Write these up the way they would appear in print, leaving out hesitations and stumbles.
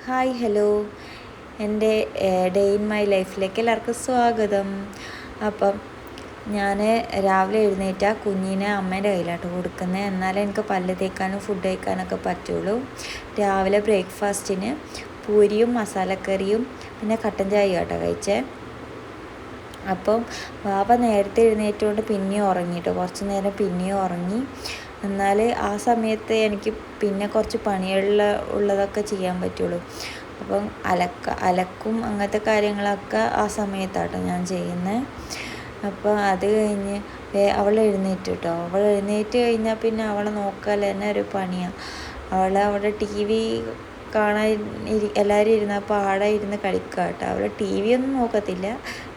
Hi hello എൻ്റെ day in my ലൈഫിലേക്ക് എല്ലാവർക്കും സ്വാഗതം. അപ്പം ഞാൻ രാവിലെ എഴുന്നേറ്റാൽ കുഞ്ഞിനെ അമ്മേൻ്റെ കയ്യിലാട്ടോ കൊടുക്കുന്നത്. എന്നാലേ എനിക്ക് പല്ല് തേക്കാനും ഫുഡ് കഴിക്കാനൊക്കെ പറ്റുള്ളൂ. രാവിലെ ബ്രേക്ക്ഫാസ്റ്റിന് പൂരിയും മസാലക്കറിയും പിന്നെ കട്ടൻ ചായ കേട്ടോ കഴിച്ചേ. അപ്പം വാപ്പ നേരത്തെ എഴുന്നേറ്റുകൊണ്ട് പിന്നെയും ഉറങ്ങിട്ടോ, കുറച്ച് നേരം പിന്നെയും ഉറങ്ങി. എന്നാൽ ആ സമയത്ത് എനിക്ക് പിന്നെ കുറച്ച് ഉള്ളതൊക്കെ ചെയ്യാൻ പറ്റുള്ളൂ. അപ്പം അലക്കും അങ്ങനത്തെ കാര്യങ്ങളൊക്കെ ആ സമയത്താട്ടോ ഞാൻ ചെയ്യുന്നത്. അപ്പോൾ അത് കഴിഞ്ഞ് അവൾ എഴുന്നേറ്റ് കേട്ടോ. അവൾ എഴുന്നേറ്റ് കഴിഞ്ഞാൽ പിന്നെ അവളെ നോക്കാൻ തന്നെ ഒരു പണിയാണ്. അവിടെ ടി വി കാണാൻ എല്ലാവരും ഇരുന്നപ്പോൾ ആടെ ഇരുന്ന് കളിക്കുക കേട്ടോ. അവൾ ടി വി ഒന്നും നോക്കത്തില്ല,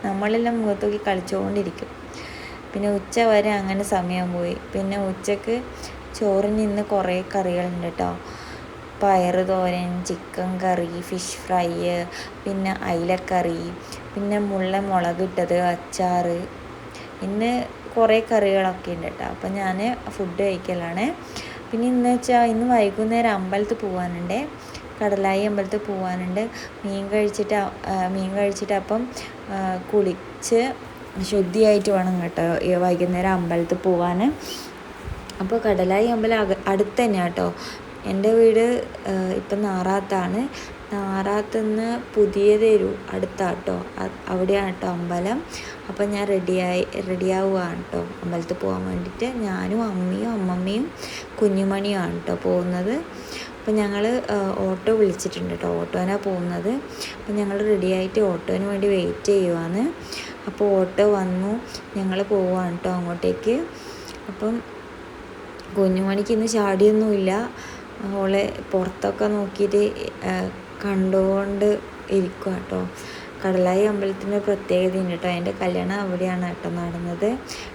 നമ്മളെല്ലാം മുഖത്ത് നോക്കി കളിച്ചുകൊണ്ടിരിക്കും. പിന്നെ ഉച്ച വരെ അങ്ങനെ സമയം പോയി. പിന്നെ ഉച്ചക്ക് ചോറിന് ഇന്ന് കുറേ കറികളുണ്ട് കേട്ടോ. പയറ് തോരൻ, ചിക്കൻ കറി, ഫിഷ് ഫ്രൈ, പിന്നെ അയിലക്കറി, പിന്നെ മുളകിട്ടത്, അച്ചാർ, ഇന്ന് കുറേ കറികളൊക്കെ ഉണ്ട് കേട്ടോ. അപ്പം ഞാൻ ഫുഡ് കഴിക്കലാണ്. പിന്നെ ഇന്ന് വെച്ചാൽ ഇന്ന് വൈകുന്നേരം അമ്പലത്തിൽ പോകാനുണ്ട്, കടലായി അമ്പലത്തിൽ പോകാനുണ്ട്. മീൻ കഴിച്ചിട്ട് അപ്പം കുളിച്ച് ശുദ്ധിയായിട്ട് വേണം കേട്ടോ വൈകുന്നേരം അമ്പലത്തിൽ പോകാൻ. അപ്പോൾ കടലായി അമ്പലം അടുത്ത് തന്നെയാണ് കേട്ടോ. എൻ്റെ വീട് ഇപ്പം നാറാത്താണ്. നാറാത്തുനിന്ന് പുതിയതൊരു അടുത്താട്ടോ, അവിടെയാണ് കേട്ടോ അമ്പലം. അപ്പം ഞാൻ റെഡിയാവുകയാണ് കേട്ടോ അമ്പലത്തിൽ പോകാൻ വേണ്ടിയിട്ട്. ഞാനും അമ്മയും അമ്മമ്മയും കുഞ്ഞുമണിയുമാണ് കേട്ടോ പോകുന്നത്. അപ്പം ഞങ്ങൾ ഓട്ടോ വിളിച്ചിട്ടുണ്ട് കേട്ടോ, ഓട്ടോനാണ് പോകുന്നത്. അപ്പം ഞങ്ങൾ റെഡിയായിട്ട് ഓട്ടോന് വേണ്ടി വെയിറ്റ് ചെയ്യുവാണ്. അപ്പോൾ ഓട്ടോ വന്നു, ഞങ്ങൾ പോവുകയാണ് കേട്ടോ അങ്ങോട്ടേക്ക്. അപ്പം കുഞ്ഞുമണിക്ക് ഇന്ന് ചാടിയൊന്നുമില്ല. അവളെ പുറത്തൊക്കെ നോക്കിയിട്ട് കണ്ടുകൊണ്ട് ഇരിക്കുക കേട്ടോ. കടലായി അമ്പലത്തിൻ്റെ പ്രത്യേകതയുണ്ട് കേട്ടോ. എൻ്റെ കല്യാണം അവിടെയാണ് കേട്ടോ നടന്നത്.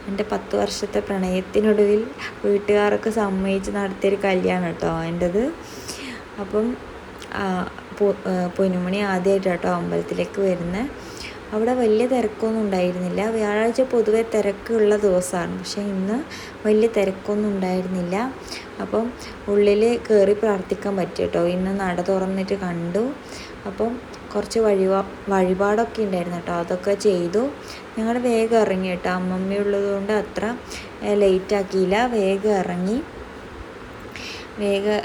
എൻ്റെ 10 വർഷത്തെ പ്രണയത്തിനൊടുവിൽ വീട്ടുകാരൊക്കെ സമ്മതിച്ച് നടത്തിയൊരു കല്യാണം കേട്ടോ എൻ്റെത്. അപ്പം പൊന്നുമണി ആദ്യമായിട്ട് കേട്ടോ അമ്പലത്തിലേക്ക് വരുന്നത്. അവിടെ വലിയ തിരക്കൊന്നും ഉണ്ടായിരുന്നില്ല. വ്യാഴാഴ്ച പൊതുവെ തിരക്കുള്ള ദിവസമാണ്, പക്ഷേ ഇന്ന് വലിയ തിരക്കൊന്നും ഉണ്ടായിരുന്നില്ല. അപ്പം ഉള്ളിൽ കയറി പ്രാർത്ഥിക്കാൻ പറ്റും കേട്ടോ. ഇന്ന് നട തുറന്നിട്ട് കണ്ടു. അപ്പം കുറച്ച് വഴിപാടൊക്കെ ഉണ്ടായിരുന്നു കേട്ടോ, അതൊക്കെ ചെയ്തു. ഞങ്ങൾ വേഗം ഇറങ്ങി കേട്ടോ. അമ്മമ്മയുള്ളത് കൊണ്ട് അത്ര ലേറ്റാക്കിയില്ല, വേഗം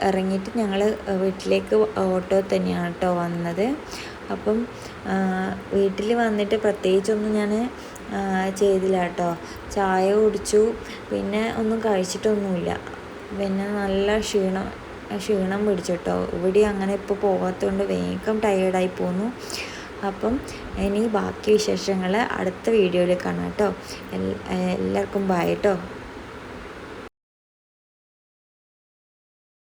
ഇറങ്ങിയിട്ട് ഞങ്ങൾ വീട്ടിലേക്ക് ഓട്ടോ തന്നെയാണ് കേട്ടോ വന്നത്. അപ്പം വീട്ടിൽ വന്നിട്ട് പ്രത്യേകിച്ചൊന്നും ഞാൻ ചെയ്തില്ല കേട്ടോ. ചായ കുടിച്ചു, പിന്നെ ഒന്നും കഴിച്ചിട്ടൊന്നുമില്ല. പിന്നെ നല്ല ക്ഷീണം പിടിച്ചു കേട്ടോ. ഇവിടെ അങ്ങനെ ഇപ്പോൾ പോകാത്തതുകൊണ്ട് വേഗം ടയേർഡായി പോന്നു. അപ്പം ഇനി ബാക്കി വിശേഷങ്ങൾ അടുത്ത വീഡിയോയിൽ കാണാം കേട്ടോ. എല്ലാവർക്കും ബൈ കേട്ടോ.